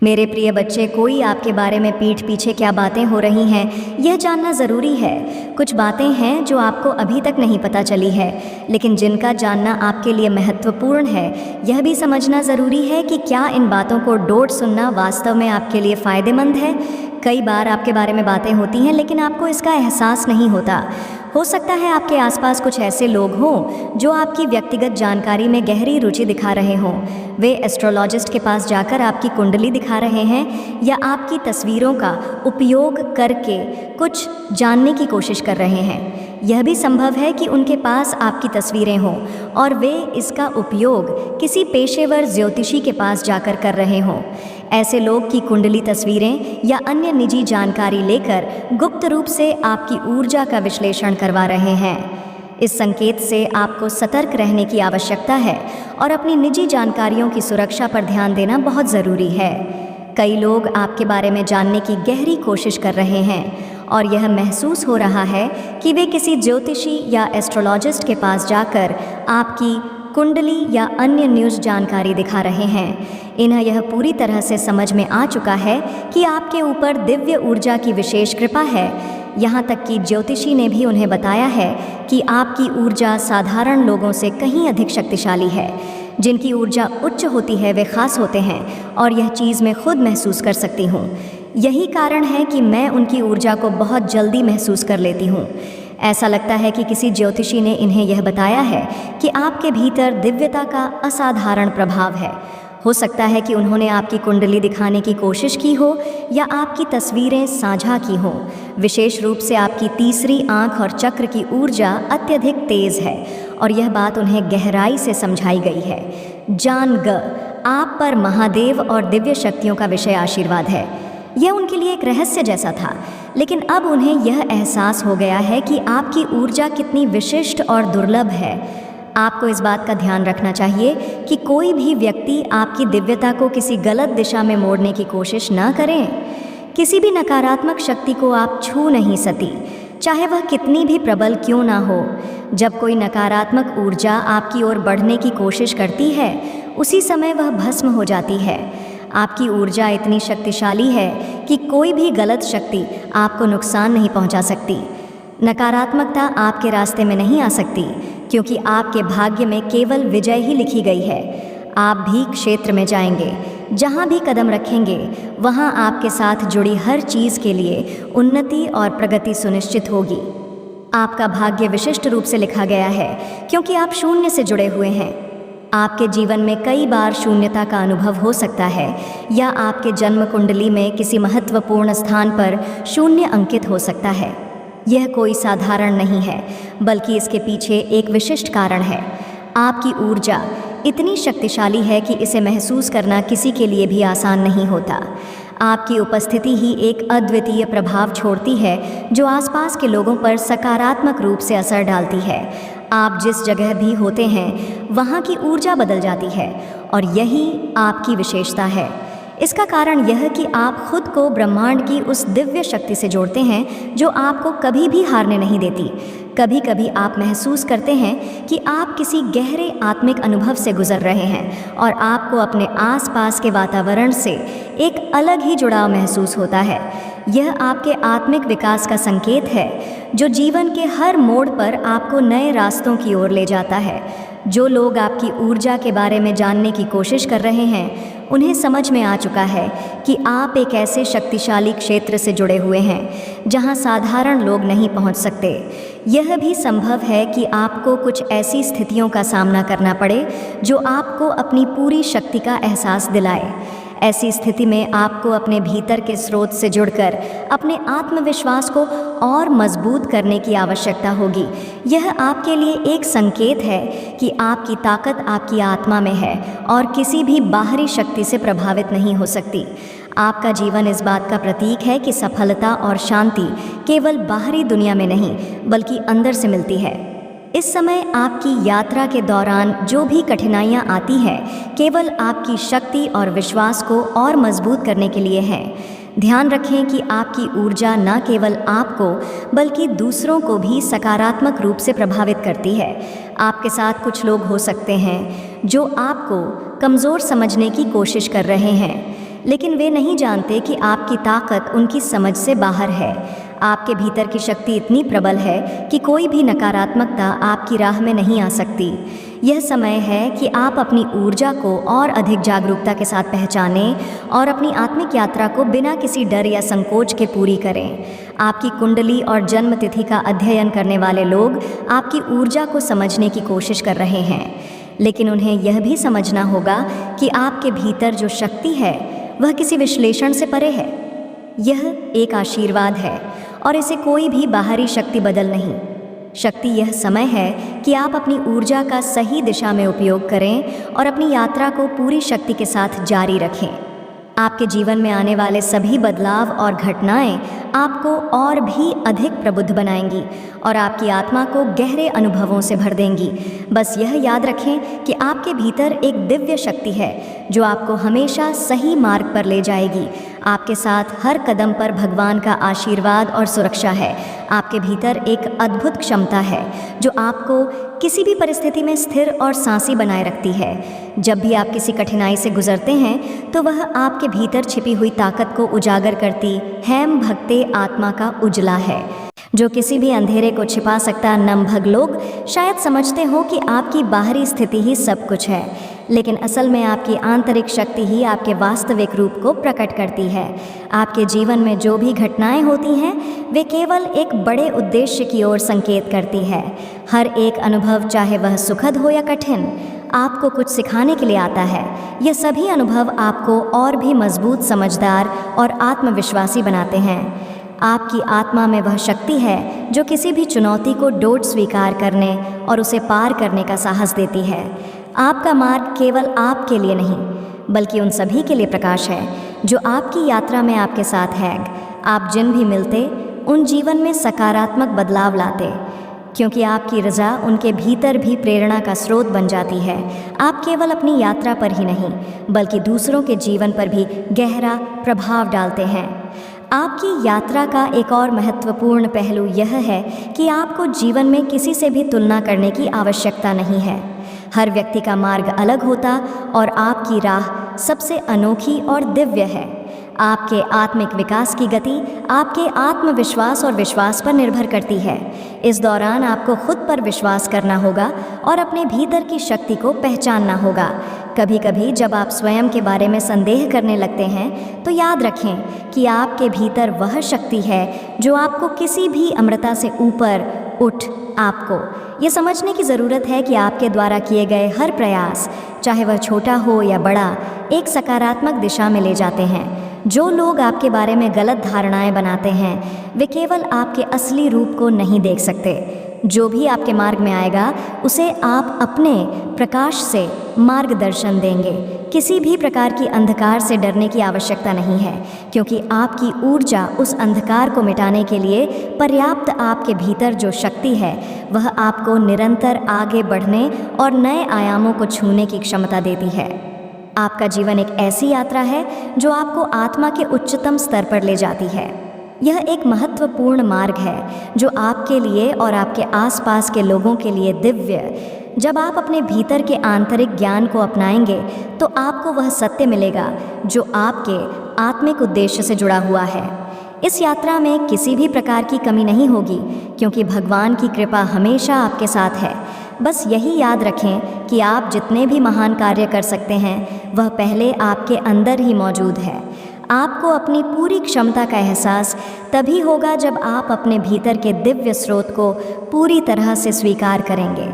मेरे प्रिय बच्चे, कोई आपके बारे में पीठ पीछे क्या बातें हो रही हैं यह जानना ज़रूरी है। कुछ बातें हैं जो आपको अभी तक नहीं पता चली है, लेकिन जिनका जानना आपके लिए महत्वपूर्ण है। यह भी समझना ज़रूरी है कि क्या इन बातों को डोट सुनना वास्तव में आपके लिए फ़ायदेमंद है। कई बार आपके बारे में बातें होती हैं लेकिन आपको इसका एहसास नहीं होता। हो सकता है आपके आसपास कुछ ऐसे लोग हों जो आपकी व्यक्तिगत जानकारी में गहरी रुचि दिखा रहे हों। वे एस्ट्रोलॉजिस्ट के पास जाकर आपकी कुंडली दिखा रहे हैं या आपकी तस्वीरों का उपयोग करके कुछ जानने की कोशिश कर रहे हैं। यह भी संभव है कि उनके पास आपकी तस्वीरें हों और वे इसका उपयोग किसी पेशेवर ज्योतिषी के पास जाकर कर रहे हों। ऐसे लोग की कुंडली तस्वीरें या अन्य निजी जानकारी लेकर गुप्त रूप से आपकी ऊर्जा का विश्लेषण करवा रहे हैं। इस संकेत से आपको सतर्क रहने की आवश्यकता है और अपनी निजी जानकारियों की सुरक्षा पर ध्यान देना बहुत ज़रूरी है। कई लोग आपके बारे में जानने की गहरी कोशिश कर रहे हैं और यह महसूस हो रहा है कि वे किसी ज्योतिषी या एस्ट्रोलॉजिस्ट के पास जाकर आपकी कुंडली या अन्य न्यूज़ जानकारी दिखा रहे हैं। इन्हें यह पूरी तरह से समझ में आ चुका है कि आपके ऊपर दिव्य ऊर्जा की विशेष कृपा है। यहाँ तक कि ज्योतिषी ने भी उन्हें बताया है कि आपकी ऊर्जा साधारण लोगों से कहीं अधिक शक्तिशाली है। जिनकी ऊर्जा उच्च होती है वे खास होते हैं और यह चीज़ मैं खुद महसूस कर सकती हूँ। यही कारण है कि मैं उनकी ऊर्जा को बहुत जल्दी महसूस कर लेती हूँ। ऐसा लगता है कि किसी ज्योतिषी ने इन्हें यह बताया है कि आपके भीतर दिव्यता का असाधारण प्रभाव है। हो सकता है कि उन्होंने आपकी कुंडली दिखाने की कोशिश की हो या आपकी तस्वीरें साझा की हों। विशेष रूप से आपकी तीसरी आंख और चक्र की ऊर्जा अत्यधिक तेज है और यह बात उन्हें गहराई से समझाई गई है। आप पर महादेव और दिव्य शक्तियों का विषय आशीर्वाद है। यह उनके लिए एक रहस्य जैसा था, लेकिन अब उन्हें यह एहसास हो गया है कि आपकी ऊर्जा कितनी विशिष्ट और दुर्लभ है। आपको इस बात का ध्यान रखना चाहिए कि कोई भी व्यक्ति आपकी दिव्यता को किसी गलत दिशा में मोड़ने की कोशिश न करें। किसी भी नकारात्मक शक्ति को आप छू नहीं सकती, चाहे वह कितनी भी प्रबल क्यों ना हो। जब कोई नकारात्मक ऊर्जा आपकी ओर बढ़ने की कोशिश करती है, उसी समय वह भस्म हो जाती है। आपकी ऊर्जा इतनी शक्तिशाली है कि कोई भी गलत शक्ति आपको नुकसान नहीं पहुंचा सकती। नकारात्मकता आपके रास्ते में नहीं आ सकती, क्योंकि आपके भाग्य में केवल विजय ही लिखी गई है। आप भी क्षेत्र में जाएंगे, जहां भी कदम रखेंगे वहां आपके साथ जुड़ी हर चीज़ के लिए उन्नति और प्रगति सुनिश्चित होगी। आपका भाग्य विशिष्ट रूप से लिखा गया है, क्योंकि आप शून्य से जुड़े हुए हैं। आपके जीवन में कई बार शून्यता का अनुभव हो सकता है या आपके जन्म कुंडली में किसी महत्वपूर्ण स्थान पर शून्य अंकित हो सकता है। यह कोई साधारण नहीं है, बल्कि इसके पीछे एक विशिष्ट कारण है। आपकी ऊर्जा इतनी शक्तिशाली है कि इसे महसूस करना किसी के लिए भी आसान नहीं होता। आपकी उपस्थिति ही एक अद्वितीय प्रभाव छोड़ती है जो आसपास के लोगों पर सकारात्मक रूप से असर डालती है। आप जिस जगह भी होते हैं वहाँ की ऊर्जा बदल जाती है और यही आपकी विशेषता है। इसका कारण यह कि आप खुद को ब्रह्मांड की उस दिव्य शक्ति से जोड़ते हैं जो आपको कभी भी हारने नहीं देती। कभी कभी आप महसूस करते हैं कि आप किसी गहरे आत्मिक अनुभव से गुजर रहे हैं और आपको अपने आसपास के वातावरण से एक अलग ही जुड़ाव महसूस होता है। यह आपके आत्मिक विकास का संकेत है, जो जीवन के हर मोड़ पर आपको नए रास्तों की ओर ले जाता है। जो लोग आपकी ऊर्जा के बारे में जानने की कोशिश कर रहे हैं, उन्हें समझ में आ चुका है कि आप एक ऐसे शक्तिशाली क्षेत्र से जुड़े हुए हैं जहां साधारण लोग नहीं पहुंच सकते। यह भी संभव है कि आपको कुछ ऐसी स्थितियों का सामना करना पड़े जो आपको अपनी पूरी शक्ति का एहसास दिलाए। ऐसी स्थिति में आपको अपने भीतर के स्रोत से जुड़कर अपने आत्मविश्वास को और मजबूत करने की आवश्यकता होगी। यह आपके लिए एक संकेत है कि आपकी ताकत आपकी आत्मा में है और किसी भी बाहरी शक्ति से प्रभावित नहीं हो सकती। आपका जीवन इस बात का प्रतीक है कि सफलता और शांति केवल बाहरी दुनिया में नहीं, बल्कि अंदर से मिलती है। इस समय आपकी यात्रा के दौरान जो भी कठिनाइयाँ आती हैं, केवल आपकी शक्ति और विश्वास को और मजबूत करने के लिए हैं। ध्यान रखें कि आपकी ऊर्जा न केवल आपको बल्कि दूसरों को भी सकारात्मक रूप से प्रभावित करती है। आपके साथ कुछ लोग हो सकते हैं जो आपको कमज़ोर समझने की कोशिश कर रहे हैं। लेकिन वे नहीं जानते कि आपकी ताकत उनकी समझ से बाहर है। आपके भीतर की शक्ति इतनी प्रबल है कि कोई भी नकारात्मकता आपकी राह में नहीं आ सकती। यह समय है कि आप अपनी ऊर्जा को और अधिक जागरूकता के साथ पहचानें और अपनी आत्मिक यात्रा को बिना किसी डर या संकोच के पूरी करें। आपकी कुंडली और जन्म तिथि का अध्ययन करने वाले लोग आपकी ऊर्जा को समझने की कोशिश कर रहे हैं, लेकिन उन्हें यह भी समझना होगा कि आपके भीतर जो शक्ति है वह किसी विश्लेषण से परे है। यह एक आशीर्वाद है और इसे कोई भी बाहरी शक्ति बदल नहीं। शक्ति यह समय है कि आप अपनी ऊर्जा का सही दिशा में उपयोग करें और अपनी यात्रा को पूरी शक्ति के साथ जारी रखें। आपके जीवन में आने वाले सभी बदलाव और घटनाएं आपको और भी अधिक प्रबुद्ध बनाएंगी और आपकी आत्मा को गहरे अनुभवों से भर देंगी। बस यह याद रखें कि आपके भीतर एक दिव्य शक्ति है जो आपको हमेशा सही मार्ग पर ले जाएगी। आपके साथ हर कदम पर भगवान का आशीर्वाद और सुरक्षा है। आपके भीतर एक अद्भुत क्षमता है जो आपको किसी भी परिस्थिति में स्थिर और सांसी बनाए रखती है। जब भी आप किसी कठिनाई से गुजरते हैं तो वह आपके भीतर छिपी हुई ताकत को उजागर करती हैम भक्ते आत्मा का उजला है जो किसी भी अंधेरे को छिपा सकता। नमभग लोग शायद समझते हो कि आपकी बाहरी स्थिति ही सब कुछ है, लेकिन असल में आपकी आंतरिक शक्ति ही आपके वास्तविक रूप को प्रकट करती है। आपके जीवन में जो भी घटनाएं होती हैं वे केवल एक बड़े उद्देश्य की ओर संकेत करती है। हर एक अनुभव, चाहे वह सुखद हो या कठिन, आपको कुछ सिखाने के लिए आता है। यह सभी अनुभव आपको और भी मजबूत, समझदार और आत्मविश्वासी बनाते हैं। आपकी आत्मा में वह शक्ति है जो किसी भी चुनौती को डोट स्वीकार करने और उसे पार करने का साहस देती है। आपका मार्ग केवल आपके लिए नहीं बल्कि उन सभी के लिए प्रकाश है जो आपकी यात्रा में आपके साथ हैं। आप जिन भी मिलते उन जीवन में सकारात्मक बदलाव लाते, क्योंकि आपकी रज़ा उनके भीतर भी प्रेरणा का स्रोत बन जाती है। आप केवल अपनी यात्रा पर ही नहीं बल्कि दूसरों के जीवन पर भी गहरा प्रभाव डालते हैं। आपकी यात्रा का एक और महत्वपूर्ण पहलू यह है कि आपको जीवन में किसी से भी तुलना करने की आवश्यकता नहीं है। हर व्यक्ति का मार्ग अलग होता और आपकी राह सबसे अनोखी और दिव्य है। आपके आत्मिक विकास की गति आपके आत्मविश्वास और विश्वास पर निर्भर करती है। इस दौरान आपको खुद पर विश्वास करना होगा और अपने भीतर की शक्ति को पहचानना होगा। कभी कभी जब आप स्वयं के बारे में संदेह करने लगते हैं तो याद रखें कि आपके भीतर वह शक्ति है जो आपको किसी भी अमृता से ऊपर उठ आपको ये समझने की ज़रूरत है कि आपके द्वारा किए गए हर प्रयास, चाहे वह छोटा हो या बड़ा, एक सकारात्मक दिशा में ले जाते हैं। जो लोग आपके बारे में गलत धारणाएं बनाते हैं वे केवल आपके असली रूप को नहीं देख सकते। जो भी आपके मार्ग में आएगा उसे आप अपने प्रकाश से मार्गदर्शन देंगे। किसी भी प्रकार की अंधकार से डरने की आवश्यकता नहीं है, क्योंकि आपकी ऊर्जा उस अंधकार को मिटाने के लिए पर्याप्त। आपके भीतर जो शक्ति है वह आपको निरंतर आगे बढ़ने और नए आयामों को छूने की क्षमता देती है। आपका जीवन एक ऐसी यात्रा है जो आपको आत्मा के उच्चतम स्तर पर ले जाती है। यह एक महत्वपूर्ण मार्ग है जो आपके लिए और आपके आसपास के लोगों के लिए दिव्य। जब आप अपने भीतर के आंतरिक ज्ञान को अपनाएंगे तो आपको वह सत्य मिलेगा जो आपके आत्मिक उद्देश्य से जुड़ा हुआ है। इस यात्रा में किसी भी प्रकार की कमी नहीं होगी, क्योंकि भगवान की कृपा हमेशा आपके साथ है। बस यही याद रखें कि आप जितने भी महान कार्य कर सकते हैं वह पहले आपके अंदर ही मौजूद है। आपको अपनी पूरी क्षमता का एहसास तभी होगा जब आप अपने भीतर के दिव्य स्रोत को पूरी तरह से स्वीकार करेंगे।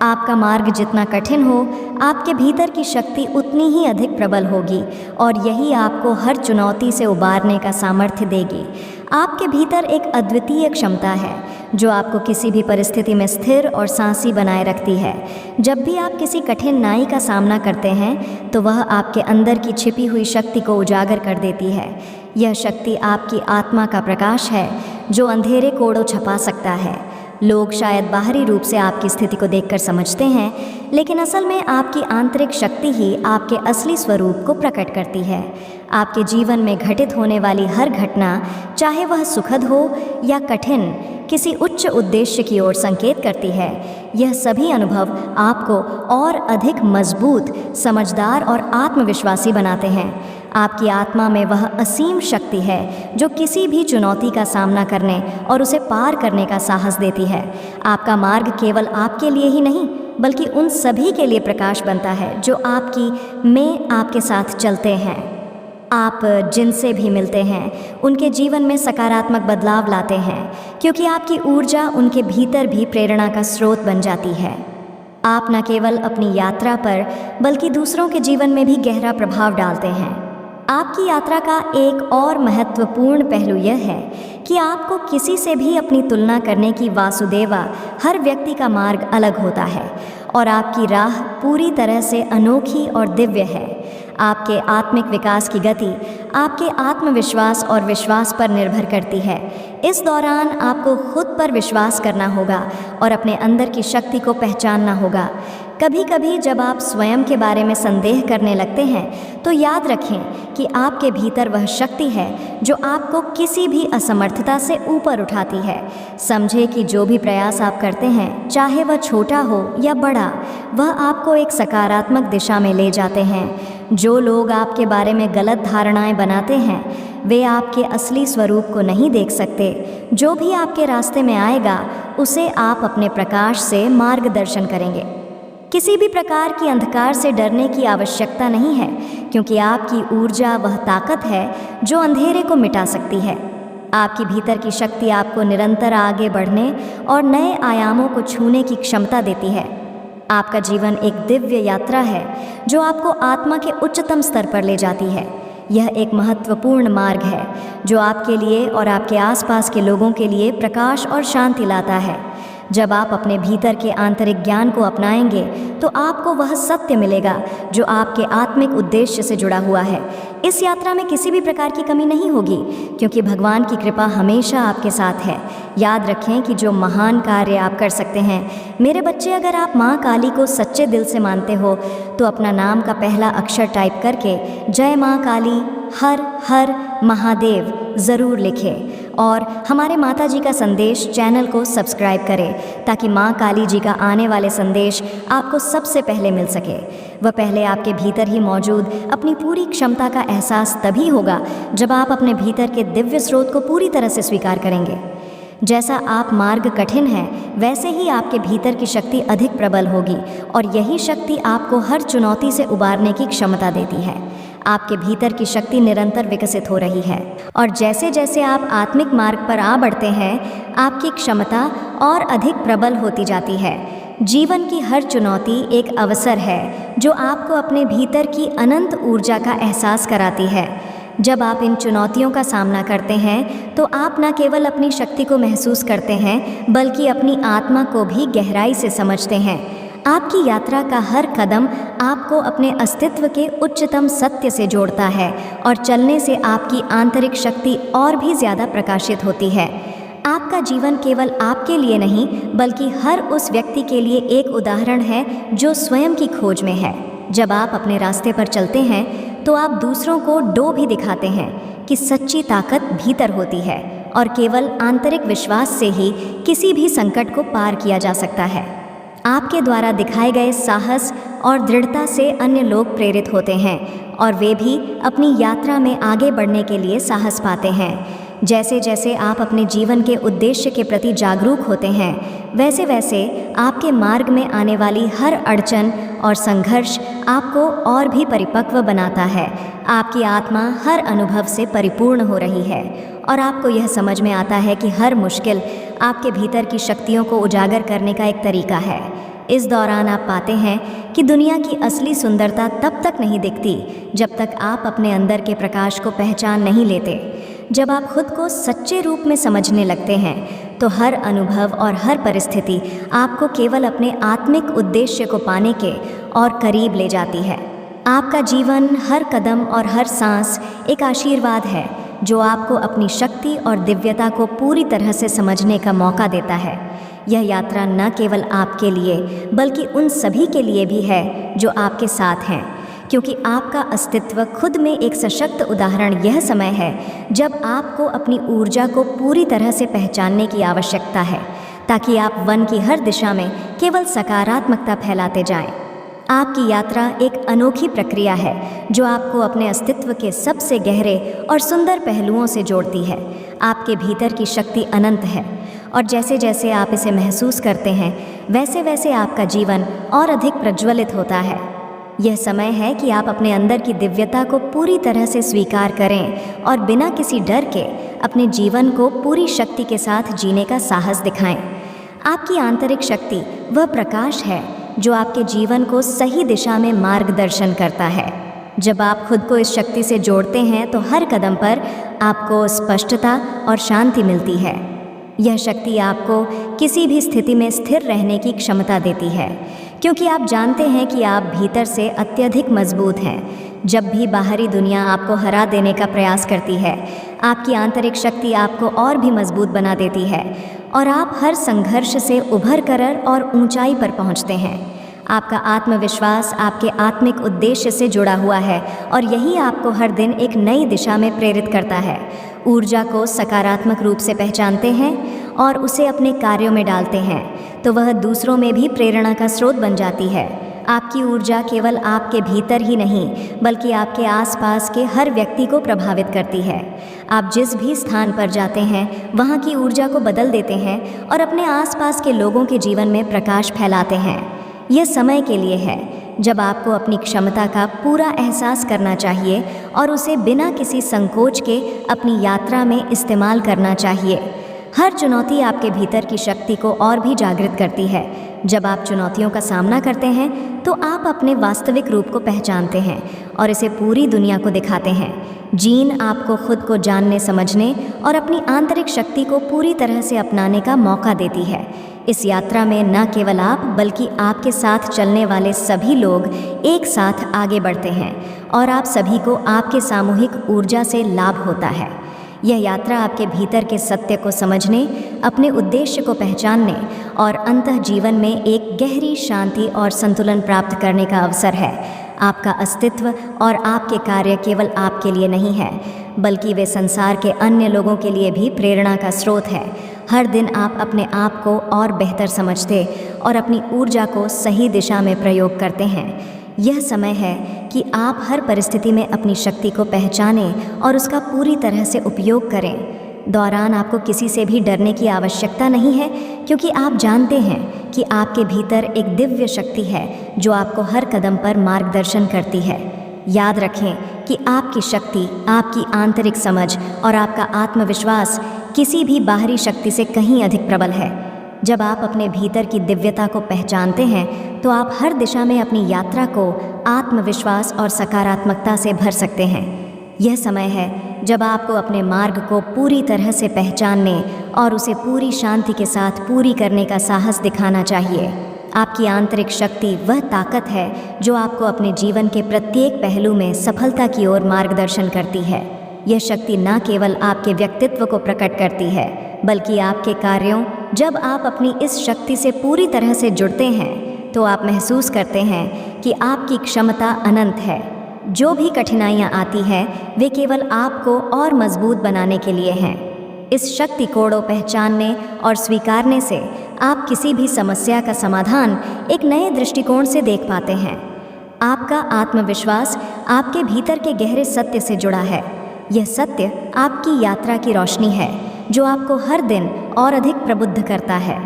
आपका मार्ग जितना कठिन हो, आपके भीतर की शक्ति उतनी ही अधिक प्रबल होगी और यही आपको हर चुनौती से उबारने का सामर्थ्य देगी। आपके भीतर एक अद्वितीय क्षमता है जो आपको किसी भी परिस्थिति में स्थिर और सांसी बनाए रखती है। जब भी आप किसी कठिनाई का सामना करते हैं तो वह आपके अंदर की छिपी हुई शक्ति को उजागर कर देती है। यह शक्ति आपकी आत्मा का प्रकाश है जो अंधेरे कोड़ों छपा सकता है। लोग शायद बाहरी रूप से आपकी स्थिति को देखकर समझते हैं, लेकिन असल में आपकी आंतरिक शक्ति ही आपके असली स्वरूप को प्रकट करती है। आपके जीवन में घटित होने वाली हर घटना, चाहे वह सुखद हो या कठिन, किसी उच्च उद्देश्य की ओर संकेत करती है। यह सभी अनुभव आपको और अधिक मजबूत, समझदार और आत्मविश्वासी बनाते हैं। आपकी आत्मा में वह असीम शक्ति है जो किसी भी चुनौती का सामना करने और उसे पार करने का साहस देती है। आपका मार्ग केवल आपके लिए ही नहीं बल्कि उन सभी के लिए प्रकाश बनता है जो आपके साथ चलते हैं। आप जिनसे भी मिलते हैं उनके जीवन में सकारात्मक बदलाव लाते हैं, क्योंकि आपकी ऊर्जा उनके भीतर भी प्रेरणा का स्रोत बन जाती है। आप न केवल अपनी यात्रा पर बल्कि दूसरों के जीवन में भी गहरा प्रभाव डालते हैं। आपकी यात्रा का एक और महत्वपूर्ण पहलू यह है कि आपको किसी से भी अपनी तुलना करने की वासुदेवा। हर व्यक्ति का मार्ग अलग होता है और आपकी राह पूरी तरह से अनोखी और दिव्य है। आपके आत्मिक विकास की गति आपके आत्मविश्वास और विश्वास पर निर्भर करती है। इस दौरान आपको खुद पर विश्वास करना होगा और अपने अंदर की शक्ति को पहचानना होगा। कभी कभी जब आप स्वयं के बारे में संदेह करने लगते हैं तो याद रखें कि आपके भीतर वह शक्ति है जो आपको किसी भी असमर्थता से ऊपर उठाती है। समझे कि जो भी प्रयास आप करते हैं, चाहे वह छोटा हो या बड़ा, वह आपको एक सकारात्मक दिशा में ले जाते हैं। जो लोग आपके बारे में गलत धारणाएं बनाते हैं वे आपके असली स्वरूप को नहीं देख सकते। जो भी आपके रास्ते में आएगा उसे आप अपने प्रकाश से मार्गदर्शन करेंगे। किसी भी प्रकार की अंधकार से डरने की आवश्यकता नहीं है, क्योंकि आपकी ऊर्जा वह ताकत है जो अंधेरे को मिटा सकती है। आपकी भीतर की शक्ति आपको निरंतर आगे बढ़ने और नए आयामों को छूने की क्षमता देती है। आपका जीवन एक दिव्य यात्रा है जो आपको आत्मा के उच्चतम स्तर पर ले जाती है। यह एक महत्वपूर्ण मार्ग है जो आपके लिए और आपके आसपास के लोगों के लिए प्रकाश और शांति लाता है। जब आप अपने भीतर के आंतरिक ज्ञान को अपनाएंगे तो आपको वह सत्य मिलेगा जो आपके आत्मिक उद्देश्य से जुड़ा हुआ है। इस यात्रा में किसी भी प्रकार की कमी नहीं होगी, क्योंकि भगवान की कृपा हमेशा आपके साथ है। याद रखें कि जो महान कार्य आप कर सकते हैं, मेरे बच्चे, अगर आप माँ काली को सच्चे दिल से मानते हो तो अपना नाम का पहला अक्षर टाइप करके जय माँ काली हर हर महादेव ज़रूर लिखें और हमारे माता जी का संदेश चैनल को सब्सक्राइब करें ताकि माँ काली जी का आने वाले संदेश आपको सबसे पहले मिल सके। वह पहले आपके भीतर ही मौजूद अपनी पूरी क्षमता का एहसास तभी होगा जब आप अपने भीतर के दिव्य स्रोत को पूरी तरह से स्वीकार करेंगे। जैसा आप मार्ग कठिन है वैसे ही आपके भीतर की शक्ति अधिक प्रबल होगी और यही शक्ति आपको हर चुनौती से उबारने की क्षमता देती है। आपके भीतर की शक्ति निरंतर विकसित हो रही है और जैसे जैसे आप आत्मिक मार्ग पर आ बढ़ते हैं आपकी क्षमता और अधिक प्रबल होती जाती है। जीवन की हर चुनौती एक अवसर है जो आपको अपने भीतर की अनंत ऊर्जा का एहसास कराती है। जब आप इन चुनौतियों का सामना करते हैं तो आप न केवल अपनी शक्ति को महसूस करते हैं बल्कि अपनी आत्मा को भी गहराई से समझते हैं। आपकी यात्रा का हर कदम आपको अपने अस्तित्व के उच्चतम सत्य से जोड़ता है और चलने से आपकी आंतरिक शक्ति और भी ज़्यादा प्रकाशित होती है। आपका जीवन केवल आपके लिए नहीं बल्कि हर उस व्यक्ति के लिए एक उदाहरण है जो स्वयं की खोज में है। जब आप अपने रास्ते पर चलते हैं तो आप दूसरों को डो भी दिखाते हैं कि सच्ची ताकत भीतर होती है और केवल आंतरिक विश्वास से ही किसी भी संकट को पार किया जा सकता है। आपके द्वारा दिखाए गए साहस और दृढ़ता से अन्य लोग प्रेरित होते हैं और वे भी अपनी यात्रा में आगे बढ़ने के लिए साहस पाते हैं। जैसे जैसे आप अपने जीवन के उद्देश्य के प्रति जागरूक होते हैं वैसे वैसे आपके मार्ग में आने वाली हर अड़चन और संघर्ष आपको और भी परिपक्व बनाता है। आपकी आत्मा हर अनुभव से परिपूर्ण हो रही है और आपको यह समझ में आता है कि हर मुश्किल आपके भीतर की शक्तियों को उजागर करने का एक तरीका है। इस दौरान आप पाते हैं कि दुनिया की असली सुंदरता तब तक नहीं दिखती जब तक आप अपने अंदर के प्रकाश को पहचान नहीं लेते। जब आप खुद को सच्चे रूप में समझने लगते हैं तो हर अनुभव और हर परिस्थिति आपको केवल अपने आत्मिक उद्देश्य को पाने के और करीब ले जाती है। आपका जीवन, हर कदम और हर सांस एक आशीर्वाद है जो आपको अपनी शक्ति और दिव्यता को पूरी तरह से समझने का मौका देता है। यह यात्रा न केवल आपके लिए बल्कि उन सभी के लिए भी है जो आपके साथ हैं, क्योंकि आपका अस्तित्व खुद में एक सशक्त उदाहरण यह समय है जब आपको अपनी ऊर्जा को पूरी तरह से पहचानने की आवश्यकता है ताकि आप वन की हर दिशा में केवल सकारात्मकता फैलाते जाएं। आपकी यात्रा एक अनोखी प्रक्रिया है जो आपको अपने अस्तित्व के सबसे गहरे और सुंदर पहलुओं से जोड़ती है। आपके भीतर की शक्ति अनंत है और जैसे जैसे आप इसे महसूस करते हैं वैसे वैसे आपका जीवन और अधिक प्रज्वलित होता है। यह समय है कि आप अपने अंदर की दिव्यता को पूरी तरह से स्वीकार करें और बिना किसी डर के अपने जीवन को पूरी शक्ति के साथ जीने का साहस दिखाएं। आपकी आंतरिक शक्ति वह प्रकाश है जो आपके जीवन को सही दिशा में मार्गदर्शन करता है। जब आप खुद को इस शक्ति से जोड़ते हैं तो हर कदम पर आपको स्पष्टता और शांति मिलती है। यह शक्ति आपको किसी भी स्थिति में स्थिर रहने की क्षमता देती है, क्योंकि आप जानते हैं कि आप भीतर से अत्यधिक मजबूत हैं। जब भी बाहरी दुनिया आपको हरा देने का प्रयास करती है, आपकी आंतरिक शक्ति आपको और भी मजबूत बना देती है और आप हर संघर्ष से उभर कर और ऊंचाई पर पहुंचते हैं। आपका आत्मविश्वास आपके आत्मिक उद्देश्य से जुड़ा हुआ है और यही आपको हर दिन एक नई दिशा में प्रेरित करता है। ऊर्जा को सकारात्मक रूप से पहचानते हैं और उसे अपने कार्यों में डालते हैं तो वह दूसरों में भी प्रेरणा का स्रोत बन जाती है। आपकी ऊर्जा केवल आपके भीतर ही नहीं बल्कि आपके आसपास के हर व्यक्ति को प्रभावित करती है। आप जिस भी स्थान पर जाते हैं वहाँ की ऊर्जा को बदल देते हैं और अपने आसपास के लोगों के जीवन में प्रकाश फैलाते हैं। यह समय के लिए है जब आपको अपनी क्षमता का पूरा एहसास करना चाहिए और उसे बिना किसी संकोच के अपनी यात्रा में इस्तेमाल करना चाहिए। हर चुनौती आपके भीतर की शक्ति को और भी जागृत करती है। जब आप चुनौतियों का सामना करते हैं तो आप अपने वास्तविक रूप को पहचानते हैं और इसे पूरी दुनिया को दिखाते हैं। जीन आपको खुद को जानने समझने और अपनी आंतरिक शक्ति को पूरी तरह से अपनाने का मौका देती है। इस यात्रा में न केवल आप बल्कि आपके साथ चलने वाले सभी लोग एक साथ आगे बढ़ते हैं और आप सभी को आपके सामूहिक ऊर्जा से लाभ होता है। यह यात्रा आपके भीतर के सत्य को समझने, अपने उद्देश्य को पहचानने और अंतः जीवन में एक गहरी शांति और संतुलन प्राप्त करने का अवसर है। आपका अस्तित्व और आपके कार्य केवल आपके लिए नहीं है बल्कि वे संसार के अन्य लोगों के लिए भी प्रेरणा का स्रोत है। हर दिन आप अपने आप को और बेहतर समझते और अपनी ऊर्जा को सही दिशा में प्रयोग करते हैं। यह समय है कि आप हर परिस्थिति में अपनी शक्ति को पहचानें और उसका पूरी तरह से उपयोग करें। दौरान आपको किसी से भी डरने की आवश्यकता नहीं है, क्योंकि आप जानते हैं कि आपके भीतर एक दिव्य शक्ति है जो आपको हर कदम पर मार्गदर्शन करती है। याद रखें कि आपकी शक्ति, आपकी आंतरिक समझ और आपका आत्मविश्वास किसी भी बाहरी शक्ति से कहीं अधिक प्रबल है। जब आप अपने भीतर की दिव्यता को पहचानते हैं तो आप हर दिशा में अपनी यात्रा को आत्मविश्वास और सकारात्मकता से भर सकते हैं। यह समय है जब आपको अपने मार्ग को पूरी तरह से पहचानने और उसे पूरी शांति के साथ पूरी करने का साहस दिखाना चाहिए। आपकी आंतरिक शक्ति वह ताकत है जो आपको अपने जीवन के प्रत्येक पहलू में सफलता की ओर मार्गदर्शन करती है। यह शक्ति न केवल आपके व्यक्तित्व को प्रकट करती है बल्कि आपके कार्यों। जब आप अपनी इस शक्ति से पूरी तरह से जुड़ते हैं तो आप महसूस करते हैं कि आपकी क्षमता अनंत है। जो भी कठिनाइयाँ आती हैं वे केवल आपको और मजबूत बनाने के लिए हैं। इस शक्ति को पहचानने और स्वीकारने से आप किसी भी समस्या का समाधान एक नए दृष्टिकोण से देख पाते हैं। आपका आत्मविश्वास आपके भीतर के गहरे सत्य से जुड़ा है। यह सत्य आपकी यात्रा की रोशनी है जो आपको हर दिन और अधिक प्रबुद्ध करता है।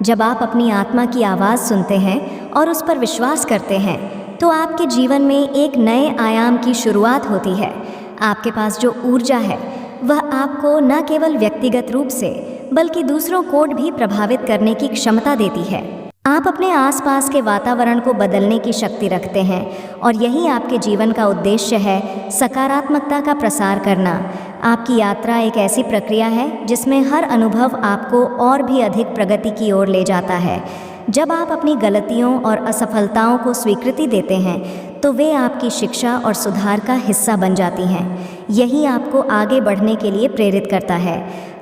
जब आप अपनी आत्मा की आवाज़ सुनते हैं और उस पर विश्वास करते हैं तो आपके जीवन में एक नए आयाम की शुरुआत होती है। आपके पास जो ऊर्जा है वह आपको न केवल व्यक्तिगत रूप से बल्कि दूसरों को भी प्रभावित करने की क्षमता देती है। आप अपने आसपास के वातावरण को बदलने की शक्ति रखते हैं और यही आपके जीवन का उद्देश्य है, सकारात्मकता का प्रसार करना। आपकी यात्रा एक ऐसी प्रक्रिया है जिसमें हर अनुभव आपको और भी अधिक प्रगति की ओर ले जाता है। जब आप अपनी गलतियों और असफलताओं को स्वीकृति देते हैं तो वे आपकी शिक्षा और सुधार का हिस्सा बन जाती हैं। यही आपको आगे बढ़ने के लिए प्रेरित करता है।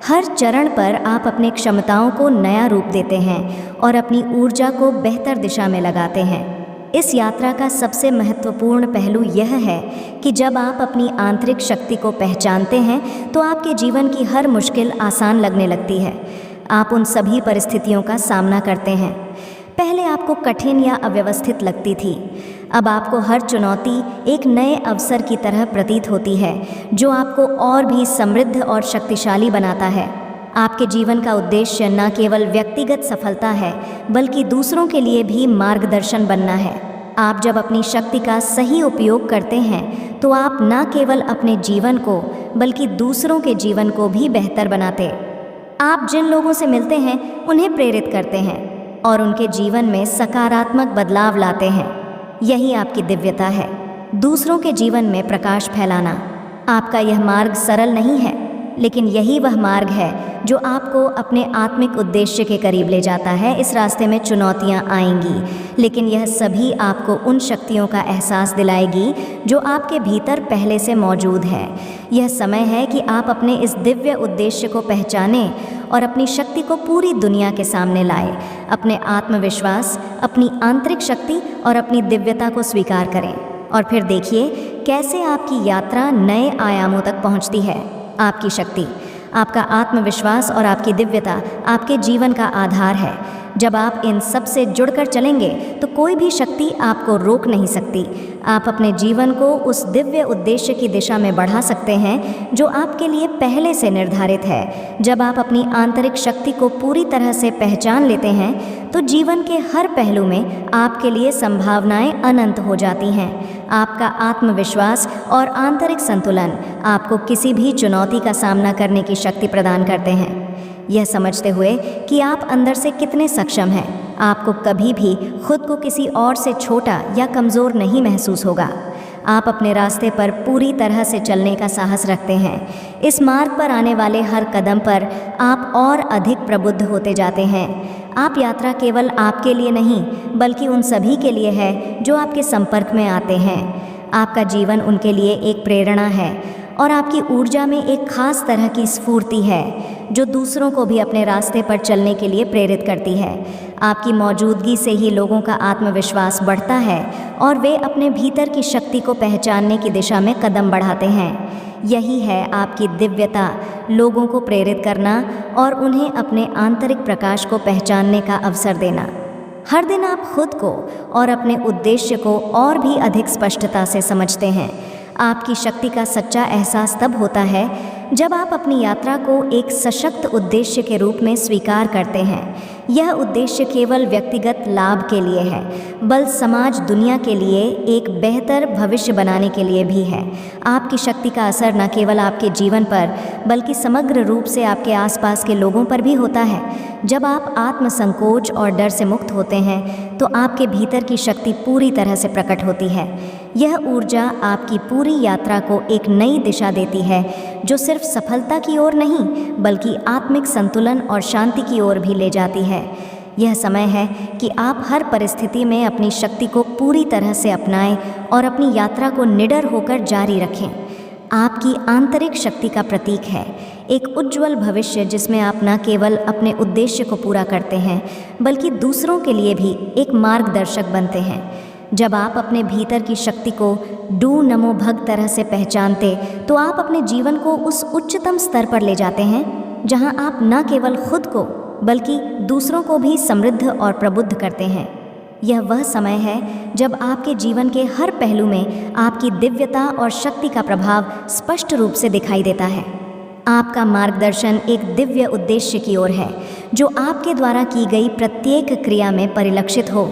हर चरण पर आप अपनी क्षमताओं को नया रूप देते हैं और अपनी ऊर्जा को बेहतर दिशा में लगाते हैं। इस यात्रा का सबसे महत्वपूर्ण पहलू यह है कि जब आप अपनी आंतरिक शक्ति को पहचानते हैं तो आपके जीवन की हर मुश्किल आसान लगने लगती है। आप उन सभी परिस्थितियों का सामना करते हैं। पहले आपको कठिन या अव्यवस्थित लगती थी, अब आपको हर चुनौती एक नए अवसर की तरह प्रतीत होती है, जो आपको और भी समृद्ध और शक्तिशाली बनाता है। आपके जीवन का उद्देश्य न केवल व्यक्तिगत सफलता है, बल्कि दूसरों के लिए भी मार्गदर्शन बनना है। आप जब अपनी शक्ति का सही उपयोग करते हैं, तो आप न केवल अपने जीवन को, बल्कि दूसरों के जीवन को भी बेहतर बनाते। आप जिन लोगों से मिलते हैं, उन्हें प्रेरित करते हैं और उनके जीवन में सकारात्मक बदलाव लाते हैं। यही आपकी दिव्यता है, दूसरों के जीवन में प्रकाश फैलाना। आपका यह मार्ग सरल नहीं है, लेकिन यही वह मार्ग है जो आपको अपने आत्मिक उद्देश्य के करीब ले जाता है। इस रास्ते में चुनौतियां आएंगी, लेकिन यह सभी आपको उन शक्तियों का एहसास दिलाएगी जो आपके भीतर पहले से मौजूद है। यह समय है कि आप अपने इस दिव्य उद्देश्य को पहचानें और अपनी शक्ति को पूरी दुनिया के सामने लाएं। अपने आत्मविश्वास, अपनी आंतरिक शक्ति और अपनी दिव्यता को स्वीकार करें, और फिर देखिए कैसे आपकी यात्रा नए आयामों तक पहुंचती है। आपकी शक्ति, आपका आत्मविश्वास और आपकी दिव्यता आपके जीवन का आधार है। जब आप इन सब से जुड़कर चलेंगे, तो कोई भी शक्ति आपको रोक नहीं सकती। आप अपने जीवन को उस दिव्य उद्देश्य की दिशा में बढ़ा सकते हैं जो आपके लिए पहले से निर्धारित है। जब आप अपनी आंतरिक शक्ति को पूरी तरह से पहचान लेते हैं, तो जीवन के हर पहलू में आपके लिए संभावनाएं अनंत हो जाती हैं। आपका आत्मविश्वास और आंतरिक संतुलन आपको किसी भी चुनौती का सामना करने की शक्ति प्रदान करते हैं। यह समझते हुए कि आप अंदर से कितने सक्षम हैं, आपको कभी भी खुद को किसी और से छोटा या कमज़ोर नहीं महसूस होगा। आप अपने रास्ते पर पूरी तरह से चलने का साहस रखते हैं। इस मार्ग पर आने वाले हर कदम पर आप और अधिक प्रबुद्ध होते जाते हैं। आप यात्रा केवल आपके लिए नहीं, बल्कि उन सभी के लिए है जो आपके संपर्क में आते हैं। आपका जीवन उनके लिए एक प्रेरणा है, और आपकी ऊर्जा में एक खास तरह की स्फूर्ति है जो दूसरों को भी अपने रास्ते पर चलने के लिए प्रेरित करती है। आपकी मौजूदगी से ही लोगों का आत्मविश्वास बढ़ता है और वे अपने भीतर की शक्ति को पहचानने की दिशा में कदम बढ़ाते हैं। यही है आपकी दिव्यता, लोगों को प्रेरित करना और उन्हें अपने आंतरिक प्रकाश को पहचानने का अवसर देना। हर दिन आप खुद को और अपने उद्देश्य को और भी अधिक स्पष्टता से समझते हैं। आपकी शक्ति का सच्चा एहसास तब होता है जब आप अपनी यात्रा को एक सशक्त उद्देश्य के रूप में स्वीकार करते हैं। यह उद्देश्य केवल व्यक्तिगत लाभ के लिए है, बल्कि समाज दुनिया के लिए एक बेहतर भविष्य बनाने के लिए भी है। आपकी शक्ति का असर न केवल आपके जीवन पर, बल्कि समग्र रूप से आपके आसपास के लोगों पर भी होता है। जब आप आत्मसंकोच और डर से मुक्त होते हैं, तो आपके भीतर की शक्ति पूरी तरह से प्रकट होती है। यह ऊर्जा आपकी पूरी यात्रा को एक नई दिशा देती है, जो सिर्फ सफलता की ओर नहीं, बल्कि आत्मिक संतुलन और शांति की ओर भी ले जाती है। यह समय है कि आप हर परिस्थिति में अपनी शक्ति को पूरी तरह से अपनाएं और अपनी यात्रा को निडर होकर जारी रखें। आपकी आंतरिक शक्ति का प्रतीक है एक उज्जवल भविष्य, जिसमें आप न केवल अपने उद्देश्य को पूरा करते हैं, बल्कि दूसरों के लिए भी एक मार्गदर्शक बनते हैं। जब आप अपने भीतर की शक्ति को डू नमो भग तरह से पहचानते, तो आप अपने जीवन को उस उच्चतम स्तर पर ले जाते हैं जहां आप न केवल खुद को, बल्कि दूसरों को भी समृद्ध और प्रबुद्ध करते हैं। यह वह समय है जब आपके जीवन के हर पहलू में आपकी दिव्यता और शक्ति का प्रभाव स्पष्ट रूप से दिखाई देता है। आपका मार्गदर्शन एक दिव्य उद्देश्य की ओर है, जो आपके द्वारा की गई प्रत्येक क्रिया में परिलक्षित हो।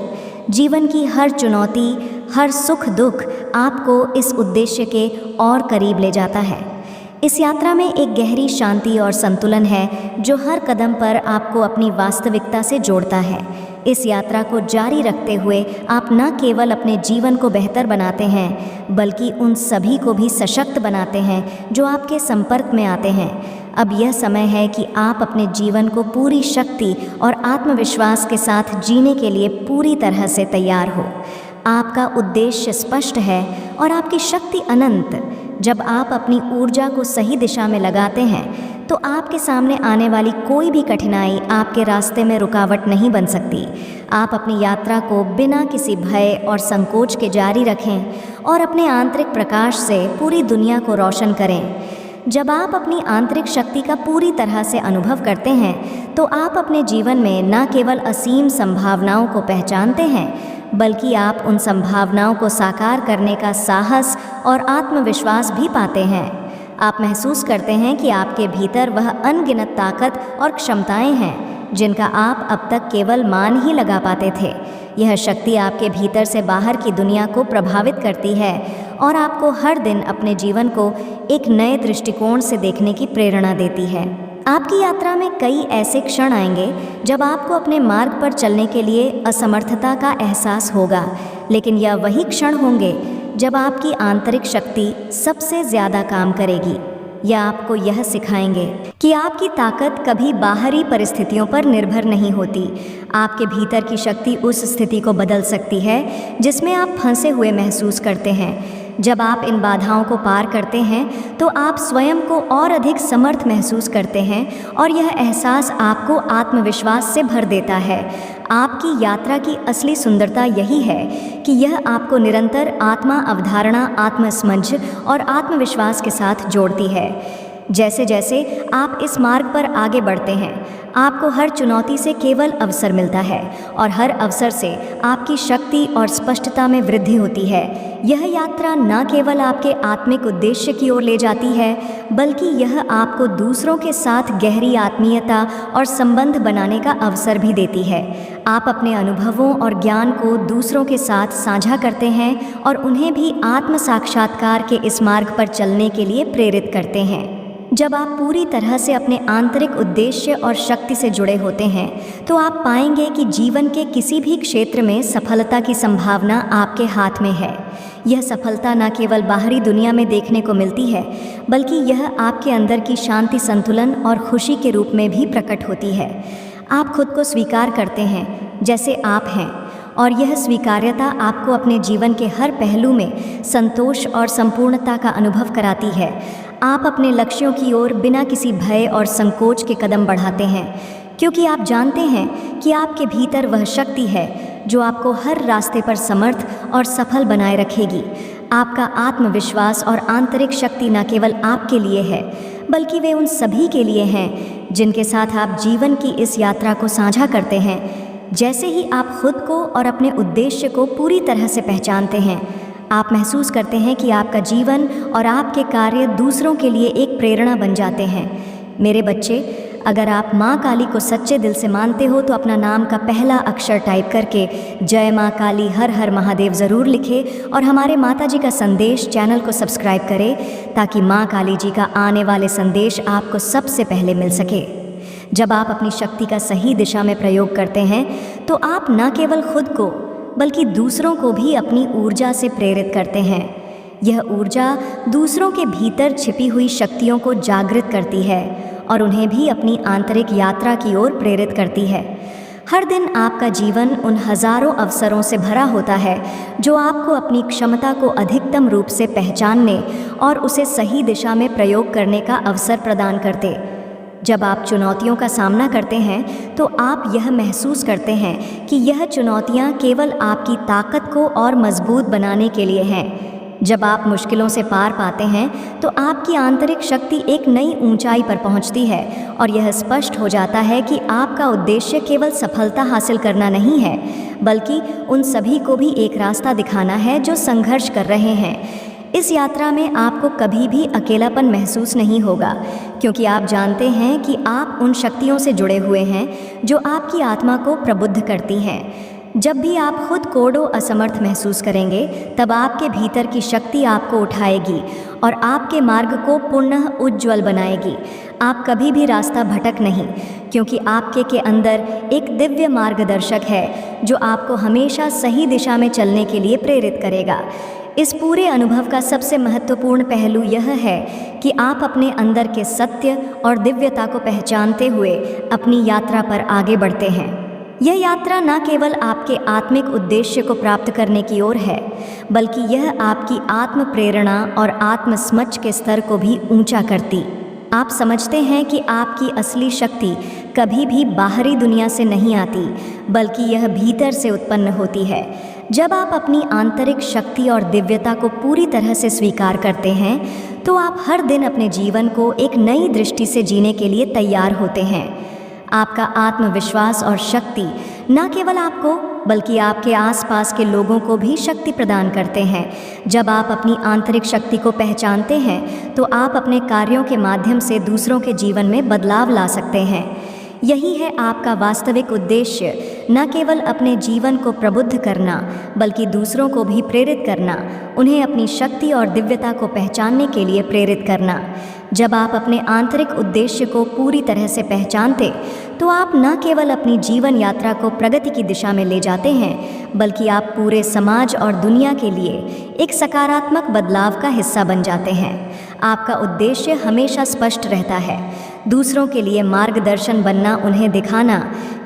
जीवन की हर चुनौती, हर सुख दुख आपको इस उद्देश्य के और करीब ले जाता है। इस यात्रा में एक गहरी शांति और संतुलन है, जो हर कदम पर आपको अपनी वास्तविकता से जोड़ता है। इस यात्रा को जारी रखते हुए आप न केवल अपने जीवन को बेहतर बनाते हैं, बल्कि उन सभी को भी सशक्त बनाते हैं जो आपके संपर्क में आते हैं। अब यह समय है कि आप अपने जीवन को पूरी शक्ति और आत्मविश्वास के साथ जीने के लिए पूरी तरह से तैयार हो। आपका उद्देश्य स्पष्ट है और आपकी शक्ति अनंत। जब आप अपनी ऊर्जा को सही दिशा में लगाते हैं, तो आपके सामने आने वाली कोई भी कठिनाई आपके रास्ते में रुकावट नहीं बन सकती। आप अपनी यात्रा को बिना किसी भय और संकोच के जारी रखें और अपने आंतरिक प्रकाश से पूरी दुनिया को रोशन करें। जब आप अपनी आंतरिक शक्ति का पूरी तरह से अनुभव करते हैं तो आप अपने जीवन में न केवल असीम संभावनाओं को पहचानते हैं, बल्कि आप उन संभावनाओं को साकार करने का साहस और आत्मविश्वास भी पाते हैं। आप महसूस करते हैं कि आपके भीतर वह अनगिनत ताकत और क्षमताएं हैं जिनका आप अब तक केवल मान ही लगा पाते थे। यह शक्ति आपके भीतर से बाहर की दुनिया को प्रभावित करती है और आपको हर दिन अपने जीवन को एक नए दृष्टिकोण से देखने की प्रेरणा देती है। आपकी यात्रा में कई ऐसे क्षण आएंगे जब आपको अपने मार्ग पर चलने के लिए असमर्थता का एहसास होगा, लेकिन यह वही क्षण होंगे जब आपकी आंतरिक शक्ति सबसे ज़्यादा काम करेगी। यह आपको यह सिखाएंगे कि आपकी ताकत कभी बाहरी परिस्थितियों पर निर्भर नहीं होती। आपके भीतर की शक्ति उस स्थिति को बदल सकती है जिसमें आप फंसे हुए महसूस करते हैं। जब आप इन बाधाओं को पार करते हैं तो आप स्वयं को और अधिक समर्थ महसूस करते हैं और यह एहसास आपको आत्मविश्वास से भर देता है। आपकी यात्रा की असली सुंदरता यही है कि यह आपको निरंतर आत्मा अवधारणा, आत्मसमझ और आत्मविश्वास के साथ जोड़ती है। जैसे जैसे आप इस मार्ग पर आगे बढ़ते हैं, आपको हर चुनौती से केवल अवसर मिलता है और हर अवसर से आपकी शक्ति और स्पष्टता में वृद्धि होती है। यह यात्रा न केवल आपके आत्मिक उद्देश्य की ओर ले जाती है, बल्कि यह आपको दूसरों के साथ गहरी आत्मीयता और संबंध बनाने का अवसर भी देती है। आप अपने अनुभवों और ज्ञान को दूसरों के साथ साझा करते हैं और उन्हें भी आत्म साक्षात्कार के इस मार्ग पर चलने के लिए प्रेरित करते हैं। जब आप पूरी तरह से अपने आंतरिक उद्देश्य और शक्ति से जुड़े होते हैं तो आप पाएंगे कि जीवन के किसी भी क्षेत्र में सफलता की संभावना आपके हाथ में है। यह सफलता न केवल बाहरी दुनिया में देखने को मिलती है, बल्कि यह आपके अंदर की शांति, संतुलन और खुशी के रूप में भी प्रकट होती है। आप खुद को स्वीकार करते हैं जैसे आप हैं और यह स्वीकार्यता आपको अपने जीवन के हर पहलू में संतोष और संपूर्णता का अनुभव कराती है। आप अपने लक्ष्यों की ओर बिना किसी भय और संकोच के कदम बढ़ाते हैं, क्योंकि आप जानते हैं कि आपके भीतर वह शक्ति है जो आपको हर रास्ते पर समर्थ और सफल बनाए रखेगी। आपका आत्मविश्वास और आंतरिक शक्ति न केवल आपके लिए है, बल्कि वे उन सभी के लिए हैं जिनके साथ आप जीवन की इस यात्रा को साझा करते हैं। जैसे ही आप खुद को और अपने उद्देश्य को पूरी तरह से पहचानते हैं, आप महसूस करते हैं कि आपका जीवन और आपके कार्य दूसरों के लिए एक प्रेरणा बन जाते हैं। मेरे बच्चे, अगर आप माँ काली को सच्चे दिल से मानते हो तो अपना नाम का पहला अक्षर टाइप करके जय माँ काली हर हर महादेव ज़रूर लिखें और हमारे माता जी का संदेश चैनल को सब्सक्राइब करें ताकि माँ काली जी का आने वाले संदेश आपको सबसे पहले मिल सके। जब आप अपनी शक्ति का सही दिशा में प्रयोग करते हैं तो आप न केवल खुद को बल्कि दूसरों को भी अपनी ऊर्जा से प्रेरित करते हैं। यह ऊर्जा दूसरों के भीतर छिपी हुई शक्तियों को जागृत करती है और उन्हें भी अपनी आंतरिक यात्रा की ओर प्रेरित करती है। हर दिन आपका जीवन उन हजारों अवसरों से भरा होता है जो आपको अपनी क्षमता को अधिकतम रूप से पहचानने और उसे सही दिशा में प्रयोग करने का अवसर प्रदान करते। जब आप चुनौतियों का सामना करते हैं तो आप यह महसूस करते हैं कि यह चुनौतियां केवल आपकी ताकत को और मजबूत बनाने के लिए हैं। जब आप मुश्किलों से पार पाते हैं तो आपकी आंतरिक शक्ति एक नई ऊंचाई पर पहुंचती है और यह स्पष्ट हो जाता है कि आपका उद्देश्य केवल सफलता हासिल करना नहीं है, बल्कि उन सभी को भी एक रास्ता दिखाना है जो संघर्ष कर रहे हैं। इस यात्रा में आपको कभी भी अकेलापन महसूस नहीं होगा, क्योंकि आप जानते हैं कि आप उन शक्तियों से जुड़े हुए हैं जो आपकी आत्मा को प्रबुद्ध करती हैं। जब भी आप खुद कोड़ो असमर्थ महसूस करेंगे, तब आपके भीतर की शक्ति आपको उठाएगी और आपके मार्ग को पुनः उज्ज्वल बनाएगी। आप कभी भी रास्ता भटक नहीं, क्योंकि आपके के अंदर एक दिव्य मार्गदर्शक है जो आपको हमेशा सही दिशा में चलने के लिए प्रेरित करेगा। इस पूरे अनुभव का सबसे महत्वपूर्ण पहलू यह है कि आप अपने अंदर के सत्य और दिव्यता को पहचानते हुए अपनी यात्रा पर आगे बढ़ते हैं। यह यात्रा न केवल आपके आत्मिक उद्देश्य को प्राप्त करने की ओर है, बल्कि यह आपकी आत्म प्रेरणा और आत्मसमझ के स्तर को भी ऊंचा करती। आप समझते हैं कि आपकी असली शक्ति कभी भी बाहरी दुनिया से नहीं आती, बल्कि यह भीतर से उत्पन्न होती है। जब आप अपनी आंतरिक शक्ति और दिव्यता को पूरी तरह से स्वीकार करते हैं तो आप हर दिन अपने जीवन को एक नई दृष्टि से जीने के लिए तैयार होते हैं। आपका आत्मविश्वास और शक्ति न केवल आपको बल्कि आपके आसपास के लोगों को भी शक्ति प्रदान करते हैं। जब आप अपनी आंतरिक शक्ति को पहचानते हैं तो आप अपने कार्यों के माध्यम से दूसरों के जीवन में बदलाव ला सकते हैं। यही है आपका वास्तविक उद्देश्य, न केवल अपने जीवन को प्रबुद्ध करना बल्कि दूसरों को भी प्रेरित करना, उन्हें अपनी शक्ति और दिव्यता को पहचानने के लिए प्रेरित करना। जब आप अपने आंतरिक उद्देश्य को पूरी तरह से पहचानते तो आप न केवल अपनी जीवन यात्रा को प्रगति की दिशा में ले जाते हैं बल्कि आप पूरे समाज और दुनिया के लिए एक सकारात्मक बदलाव का हिस्सा बन जाते हैं। आपका उद्देश्य हमेशा स्पष्ट रहता है, दूसरों के लिए मार्गदर्शन बनना, उन्हें दिखाना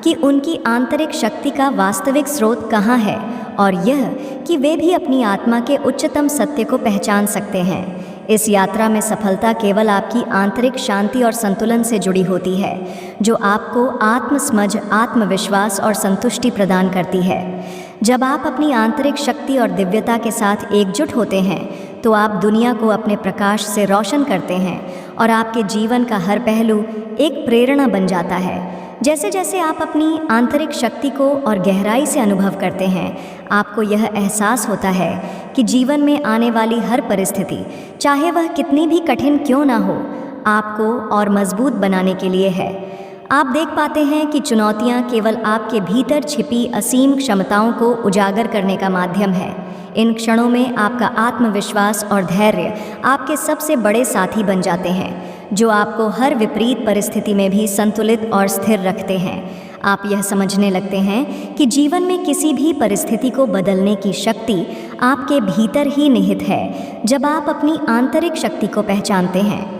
कि उनकी आंतरिक शक्ति का वास्तविक स्रोत कहाँ है और यह कि वे भी अपनी आत्मा के उच्चतम सत्य को पहचान सकते हैं। इस यात्रा में सफलता केवल आपकी आंतरिक शांति और संतुलन से जुड़ी होती है, जो आपको आत्मसमझ, आत्मविश्वास और संतुष्टि प्रदान करती है। जब आप अपनी आंतरिक शक्ति और दिव्यता के साथ एकजुट होते हैं तो आप दुनिया को अपने प्रकाश से रोशन करते हैं और आपके जीवन का हर पहलू एक प्रेरणा बन जाता है। जैसे जैसे आप अपनी आंतरिक शक्ति को और गहराई से अनुभव करते हैं, आपको यह एहसास होता है कि जीवन में आने वाली हर परिस्थिति, चाहे वह कितनी भी कठिन क्यों ना हो, आपको और मजबूत बनाने के लिए है। आप देख पाते हैं कि चुनौतियां केवल आपके भीतर छिपी असीम क्षमताओं को उजागर करने का माध्यम है। इन क्षणों में आपका आत्मविश्वास और धैर्य आपके सबसे बड़े साथी बन जाते हैं, जो आपको हर विपरीत परिस्थिति में भी संतुलित और स्थिर रखते हैं। आप यह समझने लगते हैं कि जीवन में किसी भी परिस्थिति को बदलने की शक्ति आपके भीतर ही निहित है, जब आप अपनी आंतरिक शक्ति को पहचानते हैं।